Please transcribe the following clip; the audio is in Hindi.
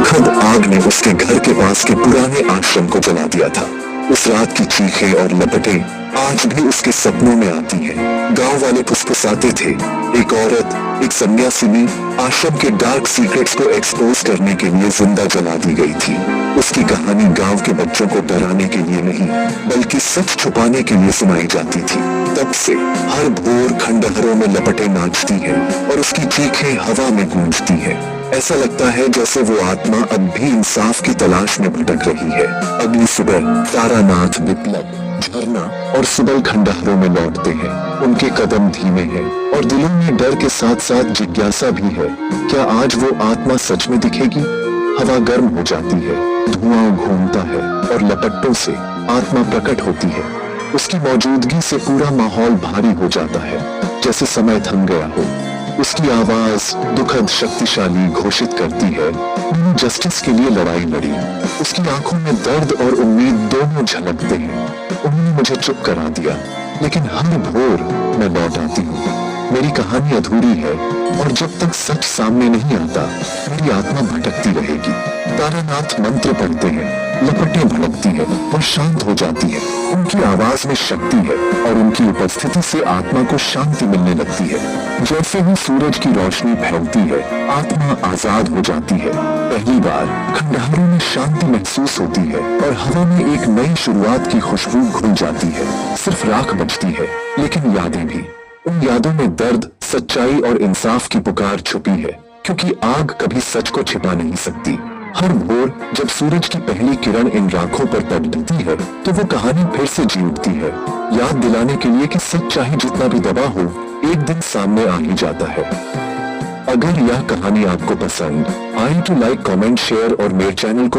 दुखद आग ने उसके घर के पास के पुराने आश्रम को जला दिया था। उस रात की चीखें और लपटें आज भी उसके सपनों में आती हैं। गांव वाले फुसफुसाते थे, एक औरत, एक सन्यासिनी आश्रम के डार्क सीक्रेट्स को एक्सपोज करने के लिए जिंदा जला दी गई थी। उसकी कहानी गांव के बच्चों को डराने के लिए नहीं, बल्कि सच छुपाने के लिए सुनाई जाती थी। तब से हर भोर खंडहरों में लपटें नाचती हैं और उसकी चीखें हवा में गूंजती हैं। ऐसा लगता है जैसे वो आत्मा अब भी इंसाफ की तलाश में भटक रही है। अगली सुबह तारानाथ, विप्लव, झरना और सुबल खंडहरों में लौटते हैं। उनके कदम धीमे हैं और दिलों में डर के साथ साथ जिज्ञासा भी है। क्या आज वो आत्मा सच में दिखेगी? हवा गर्म हो जाती है, धुआं घूमता है और लपटों से आत्मा प्रकट होती है। उसकी मौजूदगी से पूरा माहौल भारी हो जाता है, जैसे समय थम गया हो। उसकी आवाज दुखद शक्तिशाली घोषित करती है, मैंने जस्टिस के लिए लड़ाई लड़ी। उसकी आंखों में दर्द और उम्मीद दोनों झलकते हैं। उन्होंने मुझे चुप करा दिया, लेकिन हर भोर मैं लौट आती हूँ। मेरी कहानी अधूरी है और जब तक सच सामने नहीं आता, मेरी आत्मा भटकती रहेगी। तारानाथ मंत्र पढ़ते हैं, लपटें भड़कती है और शांत हो जाती है। उनकी आवाज में शक्ति है और उनकी उपस्थिति से आत्मा को शांति मिलने लगती है। जैसे ही सूरज की रोशनी फैलती है, आत्मा आजाद हो जाती है। पहली बार खंडहरों में शांति महसूस होती है और हवा में एक नई शुरुआत की खुशबू घुल जाती है। सिर्फ राख बचती है, लेकिन यादें भी। उन यादों में दर्द, सच्चाई और इंसाफ की पुकार छुपी है, क्योंकि आग कभी सच को छिपा नहीं सकती। हर भोर जब सूरज की पहली किरण इन राखों पर तड़पती है, तो वो कहानी फिर से जी उठती है, याद दिलाने के लिए कि सच चाहे जितना भी दबा हो, एक दिन सामने आ ही जाता है। अगर यह कहानी आपको पसंद आई तो लाइक, कमेंट, शेयर और मेरे चैनल को